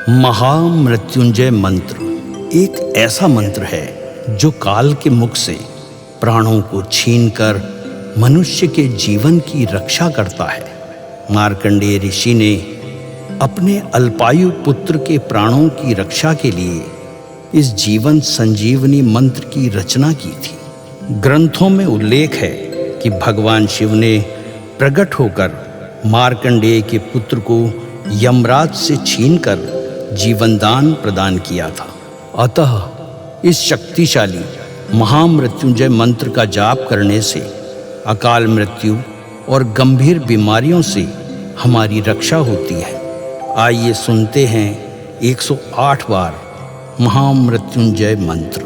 महामृत्युंजय मंत्र एक ऐसा मंत्र है जो काल के मुख से प्राणों को छीनकर मनुष्य के जीवन की रक्षा करता है। मार्कंडेय ऋषि ने अपने अल्पायु पुत्र के प्राणों की रक्षा के लिए इस जीवन संजीवनी मंत्र की रचना की थी। ग्रंथों में उल्लेख है कि भगवान शिव ने प्रकट होकर मार्कंडेय के पुत्र को यमराज से छीनकर जीवनदान प्रदान किया था। अतः इस शक्तिशाली महामृत्युंजय मंत्र का जाप करने से अकाल मृत्यु और गंभीर बीमारियों से हमारी रक्षा होती है। आइए सुनते हैं 108 बार महामृत्युंजय मंत्र।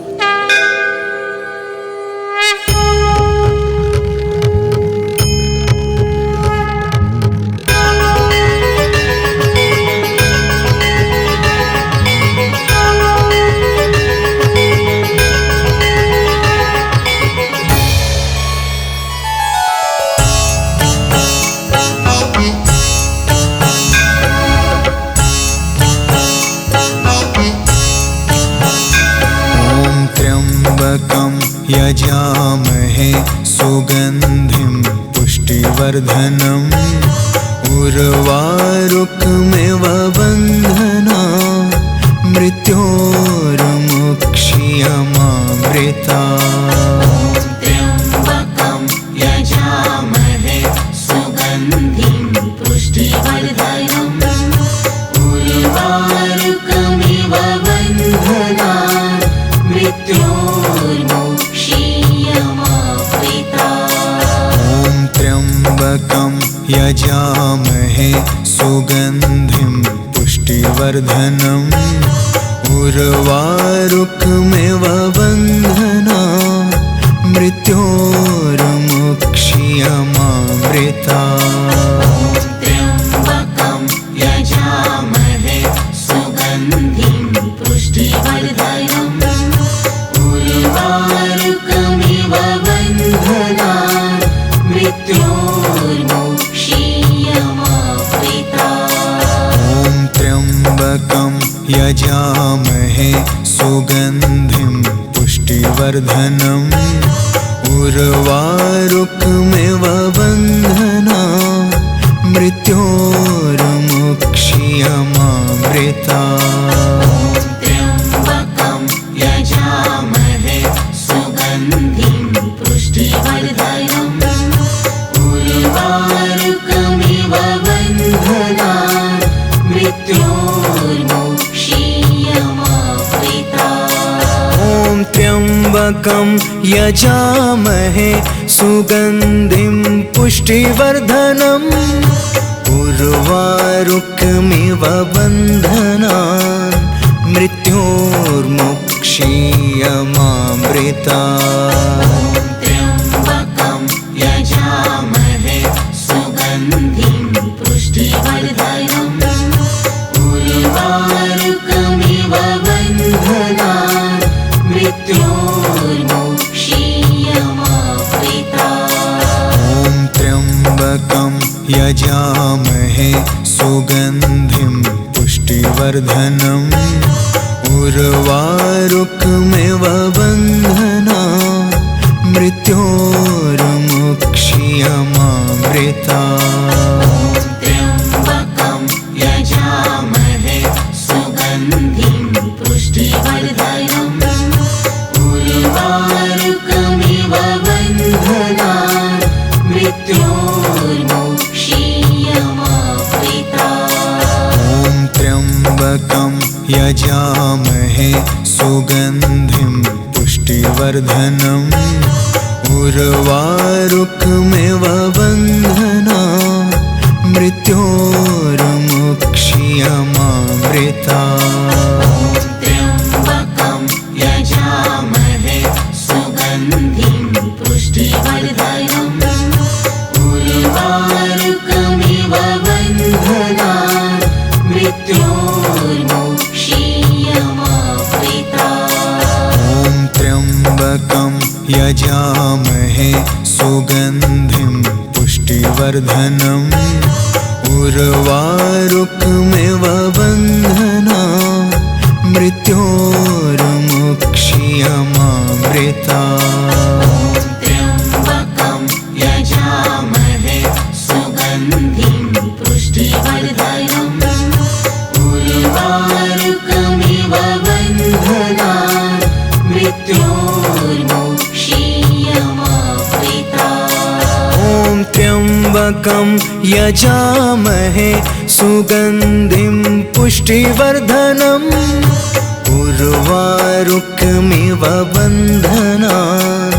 यजामहे सुगन्धिं पुष्टिवर्धनम् उर्वारुकमिव बन्धना मृत्योर्मुक्ष्यमामृता। त्र्यम्बकं यजामहे सुगन्धिं पुष्टिवर्धनम् उर्वारुकमिव बन्धना त्र्यम्बकं यजामहे सुगन्धिं पुष्टिवर्धनम् उर्वारुकमिव बन्धना मृत्योर्मुक्ष्यमामृता। त्र्यम्बकं यजामहे सुगन्धिं पुष्टिवर्धनम् उर्वारुकमिव बन्धना मृत्योर्मुक्ष्यमामृता। त्र्यम्बकं यजामहे सुगन्धिं पुष्टिवर्धनम् उर्वारुकमिव बन्धना मृत्योर्मुक्ष्यमामृता। त्र्यम्बकं यजामहे सुगन्धिं पुष्टिवर्धनम् उर्वारुकमिव बन्धना मृत्योर्मुक्ष्यमामृता। त्र्यम्बकं यजामहे सुगन्धिं पुष्टिवर्धनम् उर्वारुकमिव बन्धना मृत्योर्मुक्ष्यमामृता। त्र्यम्बकं यजामहे सुगन्धिं पुष्टिवर्धनम् उर्वारुकमिव बन्धना मृत्योर्मुक्ष्यमामृता। त्र्यम्बकं यजामहे सुगन्धिं पुष्टिवर्धनम् उर्वारुकमिव बन्धना मृत्योर्मुक्ष्यमामृता। त्र्यम्बकं यजामहे सुगन्धिं पुष्टिवर्धनम् उर्वारुकमिव बन्धना मृत्योर्मुक्ष्यमामृता। त्र्यम्बकं यजामहे सुगन्धिं पुष्टिवर्धनम् उर्वारुकमिव बन्धना मृत्योर्मुक्ष्यमामृता। त्र्यम्बकं यजामहे सुगन्धिं पुष्टिवर्धनम् उर्वारुकमिव बन्धना मृत्योर्मुक्ष्यमामृता। त्र्यम्बकं यजामहे सुगन्धिं पुष्टिवर्धनम् उर्वारुकमिव बन्धना मृत्योर्मुक्षीयमामृता त्र्यम्बकं यजामहे सुगन्धिं पुष्टिवर्धनम् उर्वारुकमिव बन्धनान् मृत्योर्मुक्षीयमामृता ॐ त्र्यम्बकं यजामहे सुगन्धिं पुष्टिवर्धनम् उर्वारुकमिव बन्धनान्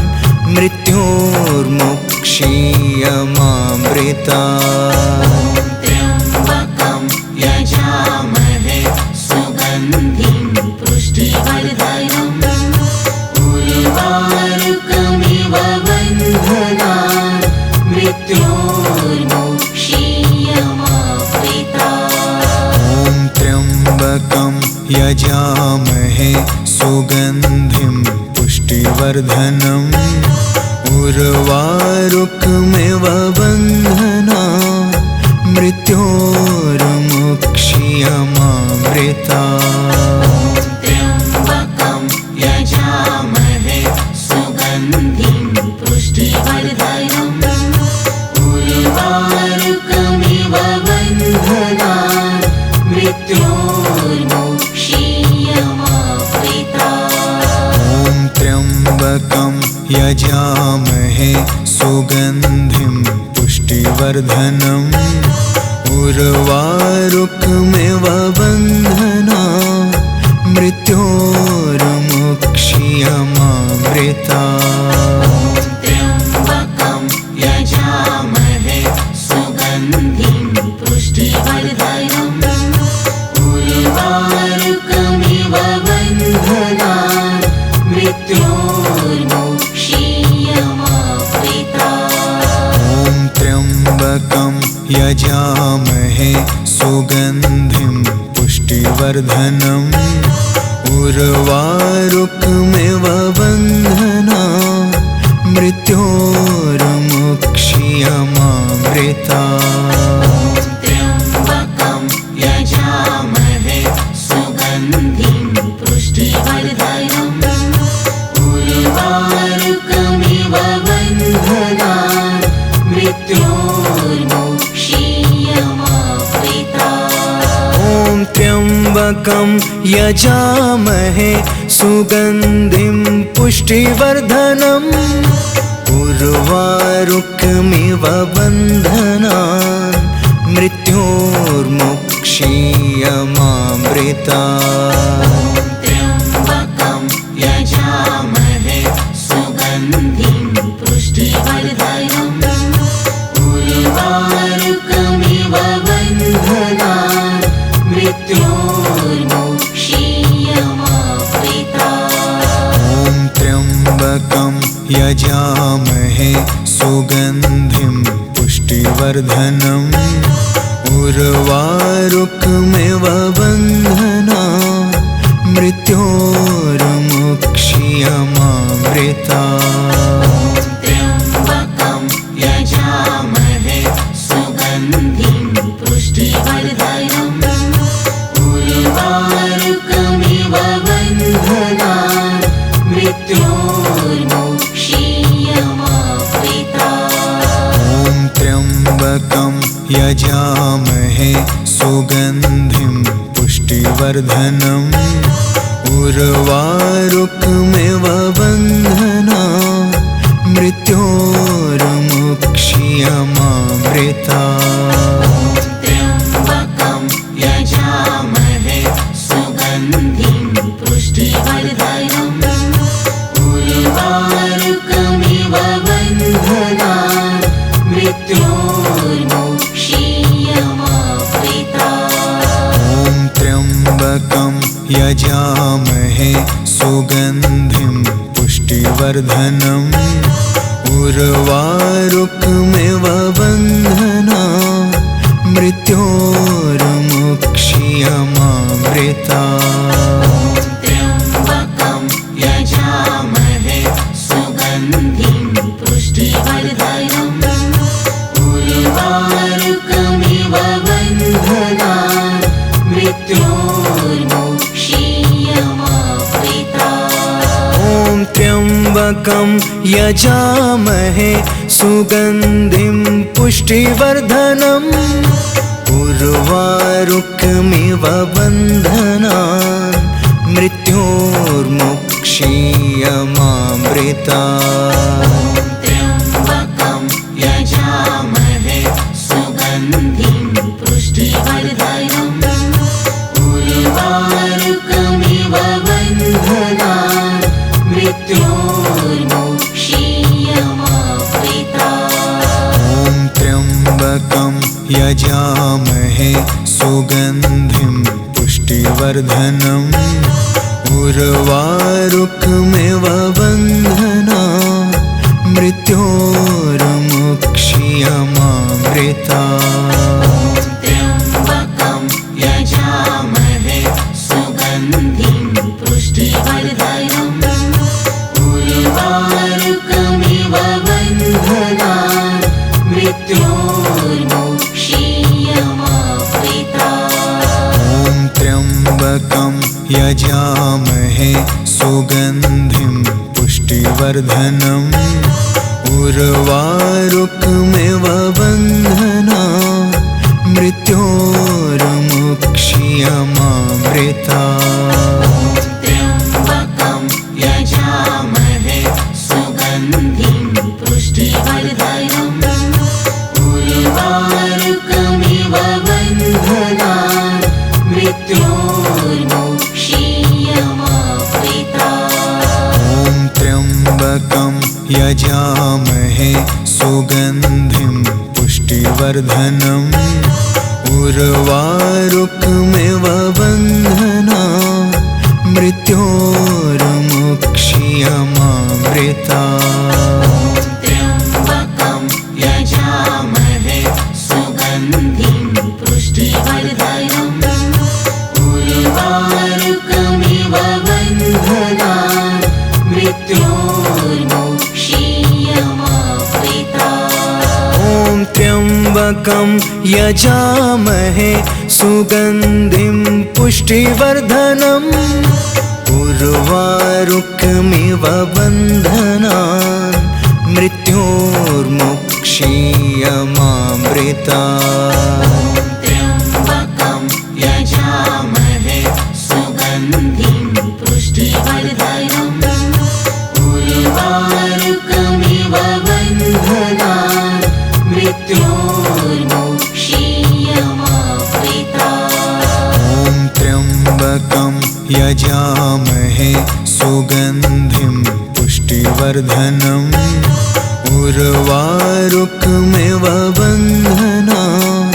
मृत्योर्मुक्षीयमामृता त्र्यम्बकं यजामहे सुगन्धिं पुष्टिवर्धनम् उर्वारुकमिव बन्धनान् मृत्योर्मुक्षीयमामृता ॐ त्र्यम्बकं यजामहे सुगन्धिं पुष्टिवर्धनम् उर्वारुकमिव बन्धनान् मृत्योर्मुक्षीयमामृता त्र्यम्बकं यजामहे सुगन्धिं पुष्टिवर्धनम् उर्वारुकमिव बन्धनान् मृत्योर्मुक्षीयमामृता ॐ त्र्यम्बकं यजामहे सुगन्धिं पुष्टिवर्धनम् उर्वारुकमिव बन्धनान् मृत्योर्मुक्षीयमामृता त्र्यम्बकं यजामहे सुगन्धिं पुष्टिवर्धनम् उर्वारुकमिव बन्धनान् मृत्योर्मुक्षीयमामृता ॐ त्र्यम्बकं यजामहे सुगन्धिं पुष्टिवर्धनम् उर्वारुकमिव बन्धनान् मृत्योर्मुक्षीयमामृता त्र्यम्बकं यजामहे सुगन्धिं पुष्टिवर्धनम् उर्वारुकमिव बन्धनान् मृत्योर्मुक्षीयमामृता ॐ त्र्यम्बकं यजामहे सुगन्धिं पुष्टिवर्धनम् उर्वारुकमिव बन्धनान् मृत्योर्मुक्षीयमामृता त्र्यम्बकं यजामहे सुगन्धिं पुष्टिवर्धनम् उर्वारुकमिव बन्धनान् मृत्योर्मुक्षीयमामृता ॐ त्र्यम्बकं यजामहे सुगन्धिं पुष्टिवर्धनम् उर्वारुकमिव बन्धनान् मृत्योर्मुक्षीयमामृता त्र्यम्बकं यजामहे सुगन्धिं पुष्टिवर्धनम् उर्वारुकमिव बन्धनान् मृत्योर्मुक्षीयमामृता ॐ त्र्यम्बकं यजामहे सुगन्धिं पुष्टिवर्धनम् उर्वारुकमिव बन्धनान् मृत्योर्मुक्षीयमामृता त्र्यम्बकं यजामहे सुगन्धिं पुष्टिवर्धनम् उर्वारुकमिव बन्धनान् मृत्योर्मुक्षीयमामृता ॐ त्र्यम्बकं यजामहे सुगन्धिं पुष्टिवर्धनम् उर्वारुकमिव बन्धनान् मृत्योर्मुक्षीयमामृता त्र्यम्बकं यजामहे सुगन्धिं पुष्टिवर्धनम् उर्वारुकमिव बन्धनान् मृत्योर्मुक्षीयमामृता त्र्यम्बकं यजामहे सुगन्धिं पुष्टिवर्धनम् उर्वारुकमिव बन्धनान् मृत्योर्मुक्षीयमामृतात्। त्र्यम्बकं यजामहे सुगन्धिं पुष्टिवर्धनम् उर्वारुकमिव बन्धनान् मृत्योर्मुक्षीयमामृतात्। ॐ त्र्यम्बकं यजामहे सुगन्धिं पुष्टिवर्धनम् उर्वारुकमिव बन्धनान् मृत्योर्मुक्षीयमामृतात्। त्र्यम्बकं यजामहे सुगन्धिं पुष्टिवर्धनम् उर्वारुकमिव बन्धनान् मृत्योर्मुक्षीयमामृतात्। ॐ त्र्यम्बकं यजामहे सुगन्धिं पुष्टिवर्धनम् उर्वारुकमिव बन्धनान् मृत्योर्मुक्षीयमामृतात्। त्र्यम्बकं यजामहे सुगन्धिं पुष्टिवर्धनम् उर्वारुकमिव बन्धनान् मृत्योर्मुक्षीयमामृतात्। ॐ त्र्यम्बकं यजामहे सुगन्धिं पुष्टिवर्धनम् उर्वारुकमिव बन्धनान् मृत्योर्मुक्षीयमामृतात्। त्र्यम्बकं यजामहे सुगन्धिं पुष्टिवर्धनम् उर्वारुकमिव बन्धनान् मृत्योर्मुक्षीयमामृतात्। ॐ त्र्यम्बकं यजामहे सुगन्धिं पुष्टिवर्धनम् उर्वारुकमिव बन्धनान् मृत्योर्मुक्षीयमामृतात्। त्र्यम्बकं यजामहे सुगन्धिं पुष्टिवर्धनम् उर्वारुकमिव बन्धनान् मृत्योर्मुक्षीयमामृतात्। ॐ त्र्यम्बकं यजामहे सुगन्धिं पुष्टिवर्धनम् उर्वारुकमिव बन्धनान्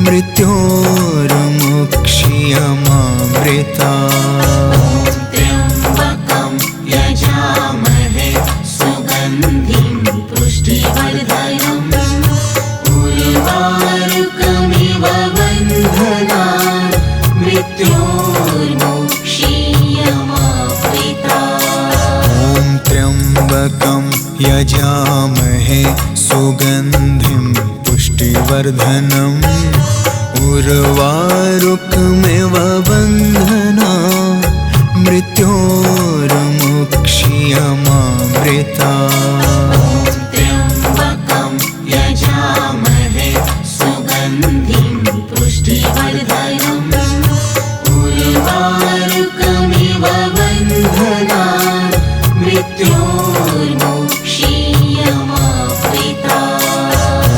मृत्योर्मुक्षीयमामृतात्। त्र्यम्बकं यजामहे सुगन्धिं पुष्टिवर्धनम् उर्वारुकमिव बन्धनान् मृत्योर्मुक्षीयमामृतात्। ॐ त्र्यम्बकं यजामहे सुगन्धिं पुष्टिवर्धनम् उर्वारुकमिव बन्धनान् मृत्योर्मुक्षीयमामृतात्। त्र्यम्बकं यजामहे सुगन्धिं पुष्टिवर्धनम् उर्वारुकमिव बन्धनान् मृत्योर्मुक्षीयमामृतात्। ॐ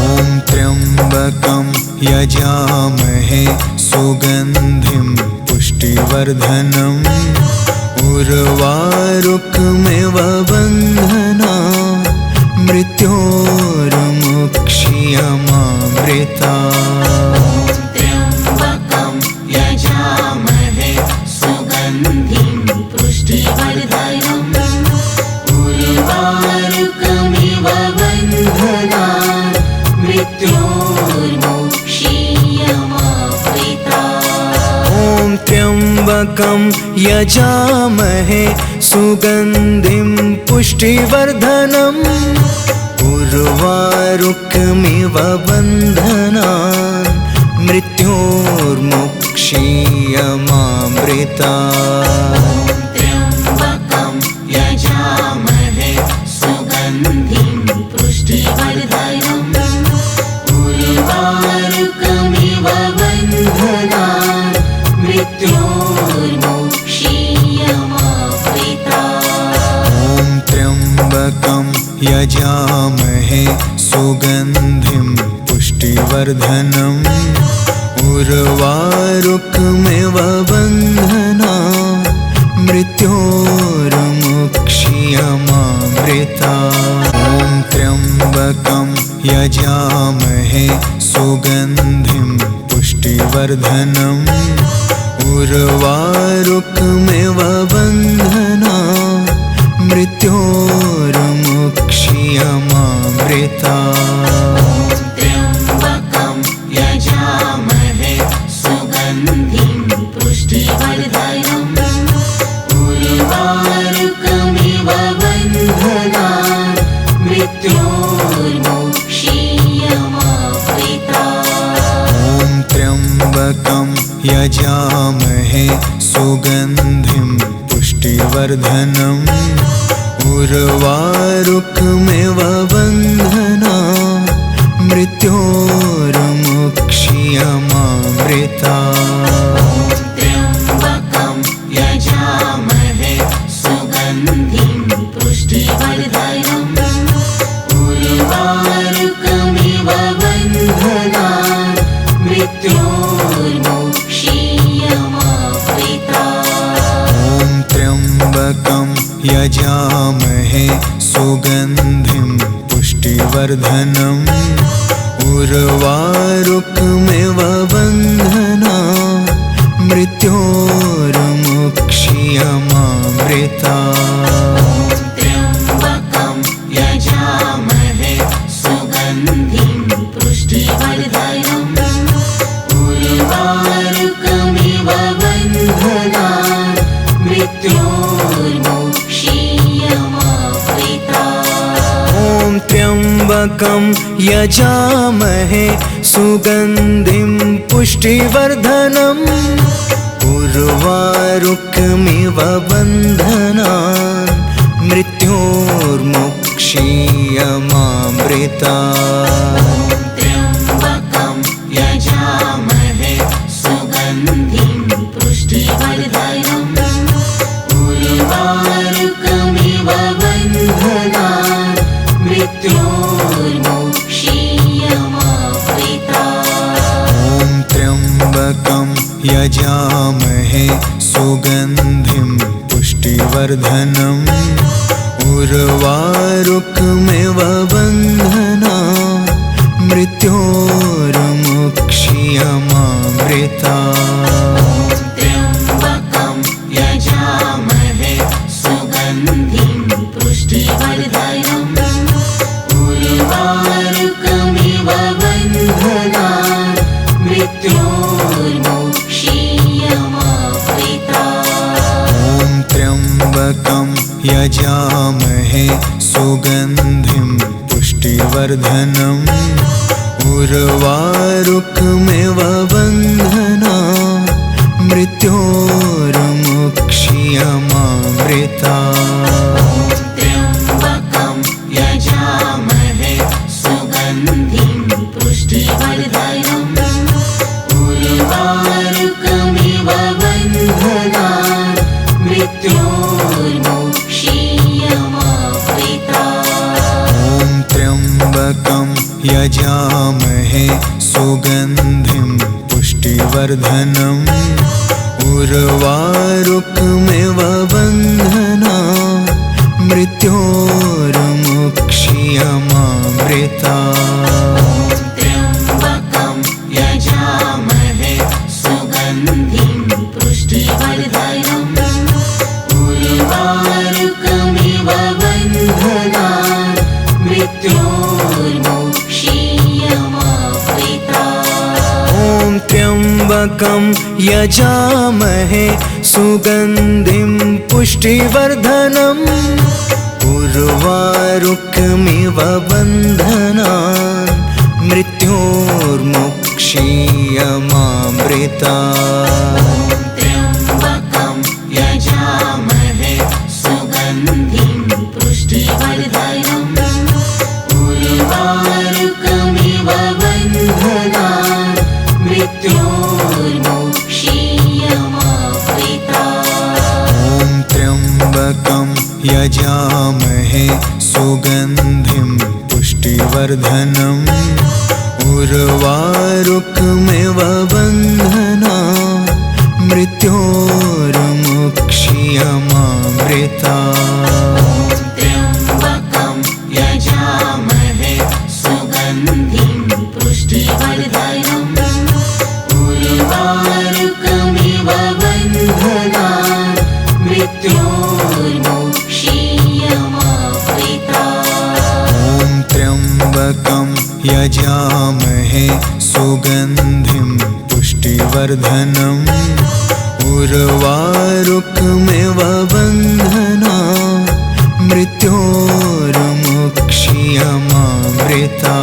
त्र्यम्बकं यजामहे सुगन्धिं पुष्टिवर्धनम् उर्वारुकमिव बन्धनान् मृत्योर्मुक्षीयमामृतात्। त्र्यम्बकं यजामहे सुगन्धिं पुष्टिवर्धनम् उर्वारुकमिव बन्धनान् मृत्योर्मुक्षीयमामृतात्। ॐ त्र्यम्बकं यजामहे सुगन्धिं पुष्टिवर्धनम् उर्वारुकमिव बन्धनान् मृत्योर्मुक्षीयमामृतात्। त्र्यम्बकं यजामहे पुष्टिवर्धनम् उर्वारुकमिव बन्धनान् मृत्योर्मुक्षीयमामृता ॐ त्र्यम्बकं यजामहे सुगन्धिं पुष्टिवर्धनम् उर्वारुकमिव बन्धनान् मृत्योर्मुक्षीयमामृता त्र्यम्बकं यजामहे सुगन्धिं पुष्टिवर्धनम् उर्वारुकमिव बन्धनान् मृत्योर्मुक्षीयमामृता ॐ त्र्यम्बकं यजामहे सुगन्धिं पुष्टिवर्धनम् उर्वारुकमिव बन्धनान् मृत्योर्मुक्षीयमामृता त्र्यम्बकं यजामहे सुगन्धिं पुष्टिवर्धनम् उर्वारुकमिव बन्धनान् मृत्योर्मुक्षीयमामृता ॐ त्र्यम्बकं यजामहे सुगन्धिं पुष्टिवर्धनम् उर्वारुकमिव बन्धनान् मृत्योर्मुक्षीयमामृता त्र्यम्बकं यजामहे सुगन्धिं पुष्टिवर्धनम् उर्वारुकमिव बन्धनान् मृत्योर्मुक्षीयमामृता ॐ त्र्यम्बकं यजामहे सुगन्धिं पुष्टिवर्धनम् उर्वारुकमिव बन्धनान् मृत्योर्मुक्षीयमामृता त्र्यम्बकं यजामहे सुगन्धिं पुष्टिवर्धनम् उर्वारुकमिव बन्धनान् मृत्योर्मुक्षीयमामृता ॐ त्र्यम्बकं यजामहे सुगन्धिं पुष्टिवर्धनम् उर्वारुकमिव बन्धनान् मृत्योर्मुक्षीयमामृता त्र्यम्बकं यजामहे सुगन्धिं पुष्टिवर्धनम् उर्वारुकमिव बन्धनान् मृत्योर्मुक्षीयमामृता ॐ त्र्यम्बकं यजामहे सुगन्धिं पुष्टिवर्धनम् उर्वारुकमिव बन्धनान् मृत्योर्मुक्षीयमामृता त्र्यम्बकं यजामहे सुगन्धिं पुष्टिवर्धनम् उर्वारुकमिव बन्धनान् मृत्योर्मुक्षीयमामृता ॐ त्र्यम्बकं यजामहे सुगन्धिं पुष्टिवर्धनम् उर्वारुकमिव बन्धनान् मृत्योर्मुक्षीयमामृता त्र्यम्बकं यजामहे सुगन्धिं पुष्टिवर्धनम् उर्वारुकमिव बन्धनान् मृत्योर्मुक्षीयमामृता ॐ त्र्यम्बकं यजामहे सुगन्धिं पुष्टिवर्धनम् उर्वारुकमिव बन्धनान् मृत्योर्मुक्षीयमामृता त्र्यम्बकं यजामहे सुगन्धिं पुष्टिवर्धनम् उर्वारुकमिव बन्धनान् मृत्योर्मुक्षीयमामृता ॐ त्र्यम्बकं यजामहे सुगन्धिं पुष्टिवर्धनम् उर्वारुकमिव बन्धना मृत्योर्मुक्षीयमामृता त्र्यम्बकं यजामहे सुगन्धिं पुष्टिवर्धनम् उर्वारुकमिव बन्धनान् मृत्योर्मुक्षीयमामृता ॐ त्र्यम्बकं यजामहे सुगन्धिं पुष्टिवर्धनम् उर्वारुकमिव बन्धना मृत्योर्मुक्षीयमामृता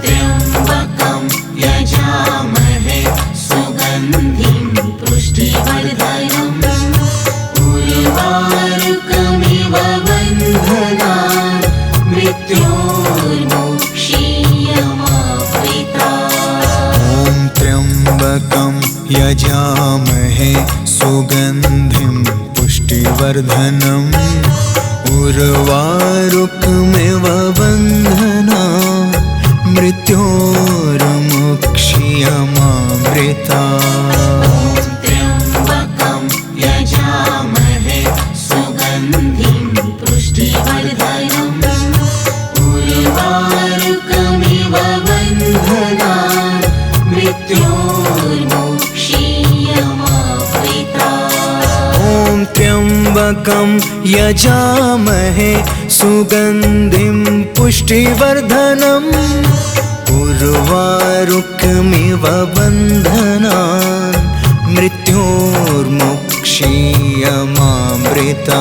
त्र्यम्बकं यजामहे सुगन्धिं पुष्टिवर्धनम् उर्वारुकमिव बन्धनान् मृत्योर्मुक्षीयमामृता ॐ त्र्यम्बकं यजामहे सुगन्धिं पुष्टिवर्धनम् उर्वारुकमिव बन्धना मृत्योर्मुक्षीयमामृता त्र्यम्बकं यजामहे सुगन्धिं पुष्टिवर्धनम् उर्वारुकमिव बन्धनान् मृत्योर्मुक्षीयमामृता ॐ त्र्यम्बकं यजामहे सुगन्धिं पुष्टिवर्धनम् उर्वारुकमिव बन्धनान् मृत्योर्मुक्षीयमामृता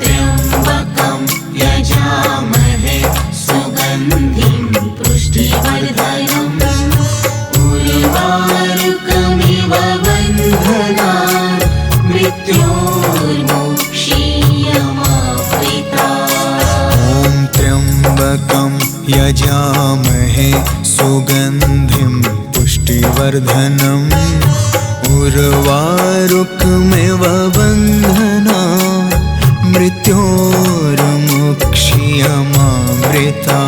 त्र्यम्बकं यजामहे सुगन्धिं पुष्टिवर्धनम् उर्वारुकमिव बन्धनान् मृत्योर्मुक्षीयमामृता ॐ त्र्यम्बकं यजामहे सुगन्धिं पुष्टिवर्धनम् उर्वारुकमिव बन्धना मृत्योर्मुक्षीयमामृता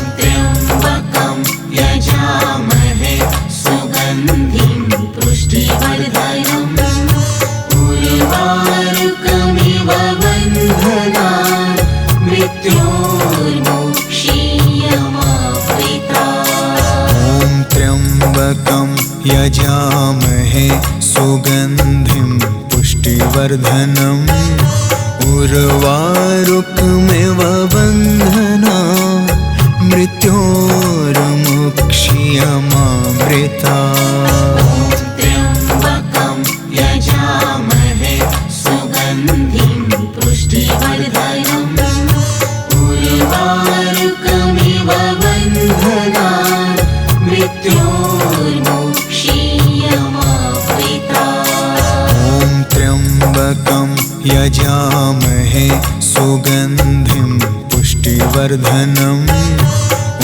त्र्यम्बकं यजामहे सुगन्धिं पुष्टिवर्धनम् उर्वारुकमिव बन्धनान् मृत्योर्मुक्षीयमामृता ॐ त्र्यम्बकं यजामहे सुगन्धिं पुष्टिवर्धनम् उर्वारुकमिव बन्धना मृत्योर्मुक्षीयमामृता त्र्यम्बकं यजामहे सुगन्धिं पुष्टिवर्धनम् उर्वारुकमिव बन्धनान् मृत्योर्मुक्षीयमामृता ॐ त्र्यम्बकं यजामहे सुगन्धिं पुष्टिवर्धनम्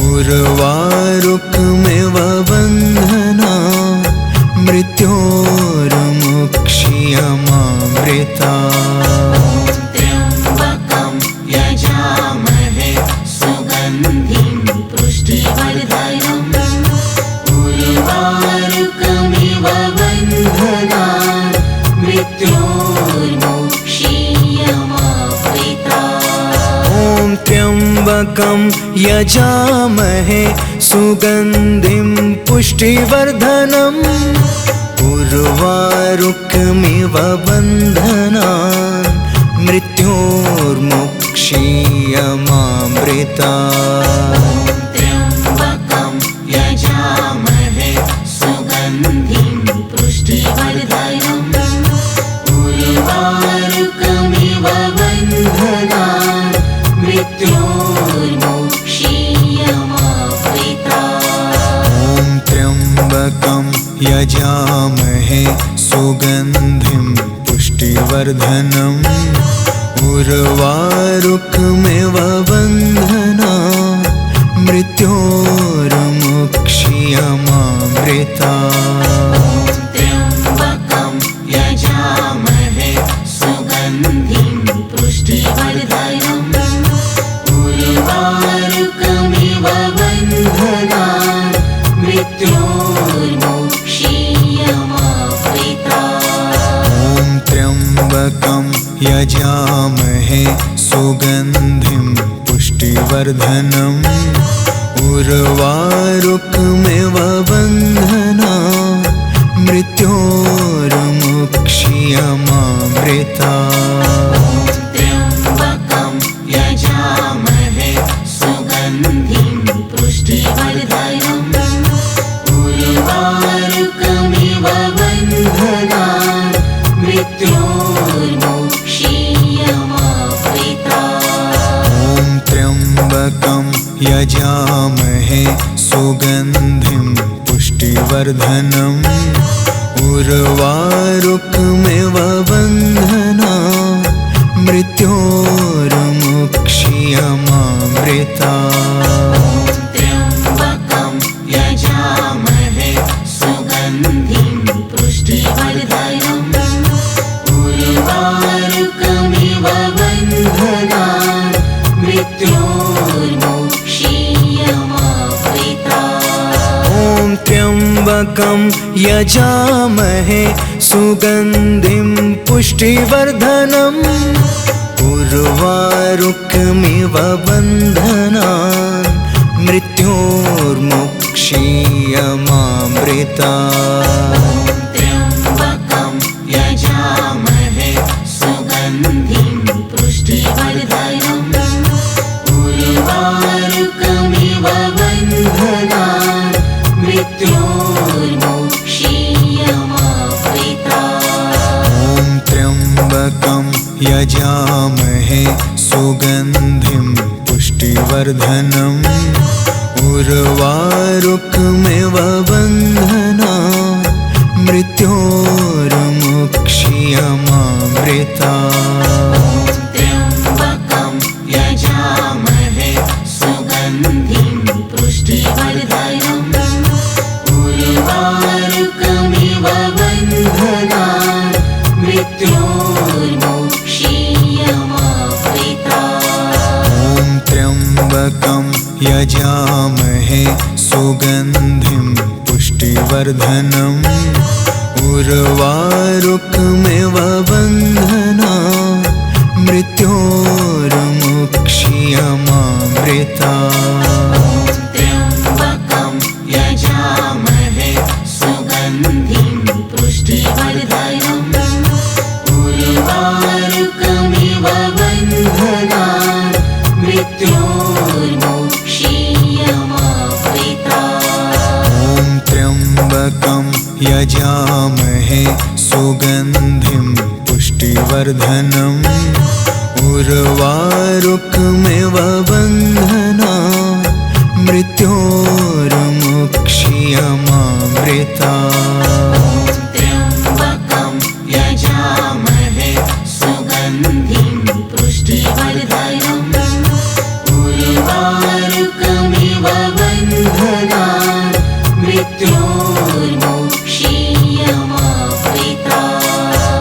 उर्वारुकमिव बन्धना मृत्योर्मुक्षीयमामृता त्र्यम्बकं यजामहे सुगन्धिं पुष्टिवर्धनम् उर्वारुकमिव बन्धनान् मृत्योर्मुक्षीयमामृता ॐ त्र्यम्बकं यजामहे सुगन्धिं पुष्टिवर्धनम् उर्वारुकमिव बन्धनान् मृत्योर्मुक्षीयमामृता त्र्यम्बकं यजामहे सुगन्धिं पुष्टिवर्धनम् उर्वारुकमिव बन्धनान् मृत्योर्मुक्षीयमामृता ॐ त्र्यम्बकं यजामहे सुगन्धिं पुष्टिवर्धनम् उर्वारुकमिव बन्धना मृत्योर्मुक्षीयमामृता त्र्यम्बकं यजामहे सुगन्धिं पुष्टिवर्धनम् उर्वारुकमिव मृत्योर्मुक्षीयमामृता ॐ त्र्यम्बकं यजामहे सुगन्धिं पुष्टिवर्धनम् उर्वारुकमिव बन्धनान् मृत्योर्मुक्षीयमामृता त्र्यम्बकं यजामहे सुगन्धिं पुष्टिवर्धनम् उर्वारुकमिव बन्धनान् मृत्योर्मुक्षीयमामृता ॐ त्र्यम्बकं यजामहे सुगन्धिं पुष्टिवर्धनम् उर्वारुकमिव बन्धनान् मृत्योर्मुक्षीयमामृता त्र्यम्बकं यजामहे सुगन्धिं पुष्टिवर्धनम् उर्वारुकमिव बन्धनान् मृत्योर्मुक्षीयमामृता ॐ त्र्यम्बकं यजामहे सुगन्धिं पुष्टिवर्धनम् उर्वारुकमिव बन्धनान् मृत्योर्मुक्षीयमामृता त्र्यम्बकं यजामहे सुगन्धिं पुष्टिवर्धनम् उर्वारुकमिव बन्धनान् मृत्योर्मुक्षीयमामृता ॐ त्र्यम्बकं यजामहे सुगन्धिं पुष्टिवर्धनम् उर्वारुकमिव बन्धनान् मृत्योर्मुक्षीयमामृता त्र्यम्बकं यजामहे सुगन्धिं पुष्टिवर्धनम् उर्वारुकमिव बन्धनान् मृत्योर्मुक्षीयमामृता ॐ त्र्यम्बकं यजामहे सुगन्धिं पुष्टिवर्धनम् उर्वारुकमिव बन्धनान् मृत्योर्मुक्षीयमामृता त्र्यम्बकं यजामहे सुगन्धिं पुष्टिवर्धनम् उर्वारुकमिव बन्धनान् मृत्योर्मुक्षीयमामृता ॐ त्र्यम्बकं यजामहे सुगन्धिं पुष्टिवर्धनम् उर्वारुकमिव बन्धनान् मृत्योर्मुक्षीयमामृता त्र्यम्बकं यजामहे सुगन्धिं पुष्टिवर्धनम् उर्वारुकमिव बन्धनान् मृत्योर्मुक्षीयमामृता